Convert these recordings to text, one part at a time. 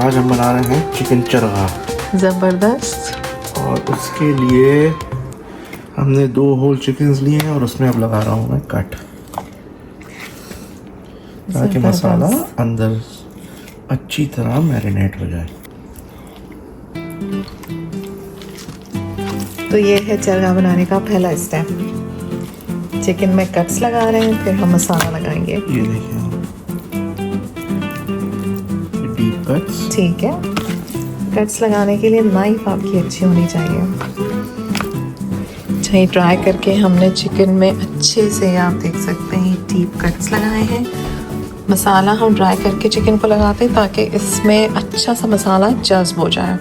आज हम बना रहे हैं चिकन चरगा। ज़बरदस्त। और उसके लिए हमने 2 होल चिकन्स लिए हैं और उसमें अब लगा रहा हूँ मैं कट, ताकि मसाला अंदर अच्छी तरह मैरिनेट हो जाए। तो ये है चरगा बनाने का पहला स्टेप। चिकन में कट्स लगा रहे हैं, फिर हम मसाला लगाएंगे। ये देखिए डीप कट्स। ठीक है, कट्स लगाने के लिए नाइफ आपकी अच्छी होनी चाहिए। अच्छा, ट्राई करके हमने चिकन में अच्छे से, आप देख सकते हैं, डीप कट्स लगाए हैं। मसाला हम ड्राई करके चिकन को लगाते हैं ताकि इसमें अच्छा सा मसाला जज्ब हो जाए।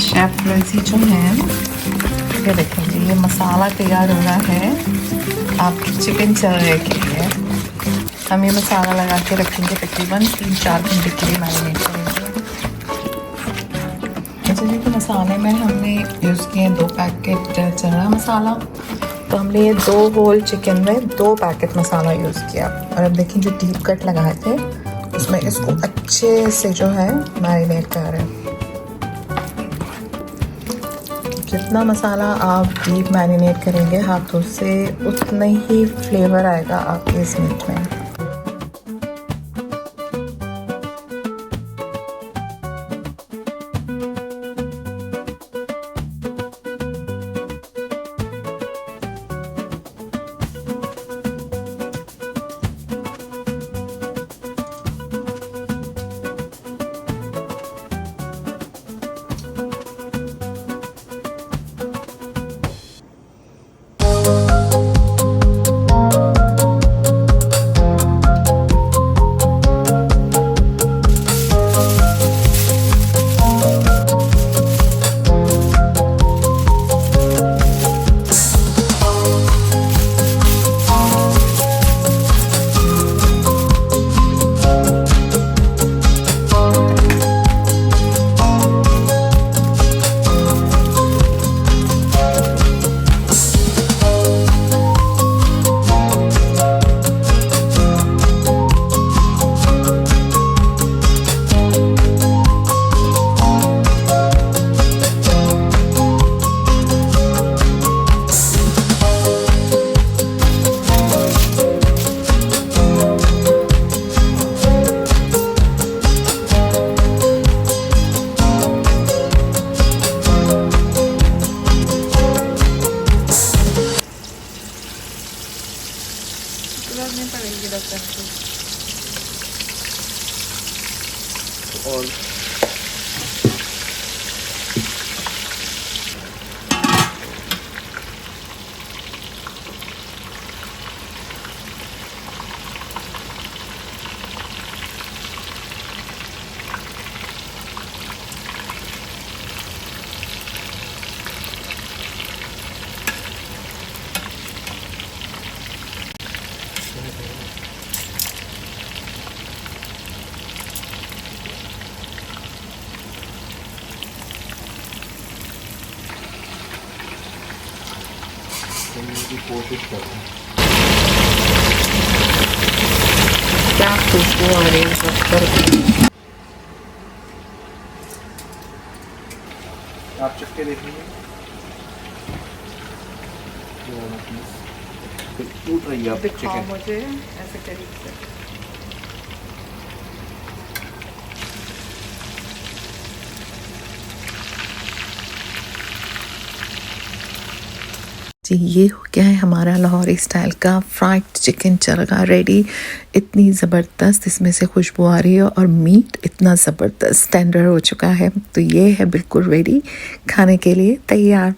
शेफ रजी जो है, ये देखें जी, ये मसाला तैयार हो रहा है आपकी चिकन चरगे के लिए। हम ये मसाला लगा के रखेंगे तकरीबन 3-4 घंटे के लिए मैरिनेट करेंगे। अच्छा जी, तो मसाले में हमने यूज़ किए 2 पैकेट चना मसाला। तो हमने ये 2 होल चिकन में 2 पैकेट मसाला यूज़ किया। और अब देखिए जो डीप कट लगाए थे उसमें इसको अच्छे से जो है मैरिनेट कर रहे हैं। जितना मसाला आप डीप मैरिनेट करेंगे हाथों से, उतना ही फ्लेवर आएगा आपके इस मीट में। और की कोशिश कर रहे हैं। क्या खुशबू आ रही है सब पर। आप चक्के देखेंगे टूट रही है आप चिकन। मुझे ऐसे करीब से जी, ये हो गया है हमारा लाहौरी स्टाइल का फ्राइड चिकन चरगा रेडी। इतनी ज़बरदस्त इसमें से खुशबू आ रही है और मीट इतना ज़बरदस्त टेंडर हो चुका है। तो ये है बिल्कुल रेडी, खाने के लिए तैयार।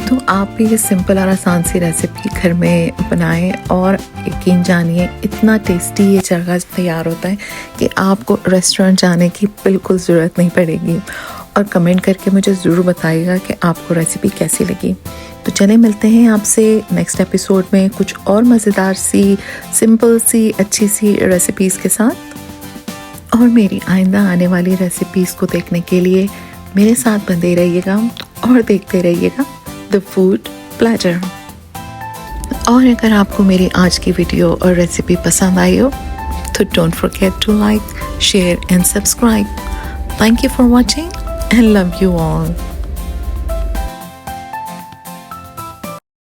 तो आप भी ये सिंपल और आसान सी रेसिपी घर में बनाएं और यकीन जानिए इतना टेस्टी ये चरगा तैयार होता है कि आपको रेस्टोरेंट जाने की बिल्कुल ज़रूरत नहीं पड़ेगी। और कमेंट करके मुझे ज़रूर बताइएगा कि आपको रेसिपी कैसी लगी। तो चले मिलते हैं आपसे नेक्स्ट एपिसोड में कुछ और मज़ेदार सी सिंपल सी अच्छी सी रेसिपीज़ के साथ। और मेरी आइंदा आने वाली रेसिपीज़ को देखने के लिए मेरे साथ बंधे रहिएगा और देखते रहिएगा द फूड प्लेटर। और अगर आपको मेरी आज की वीडियो और रेसिपी पसंद आई हो तो don't forget to like, share and subscribe. Thank you for watching and love you all.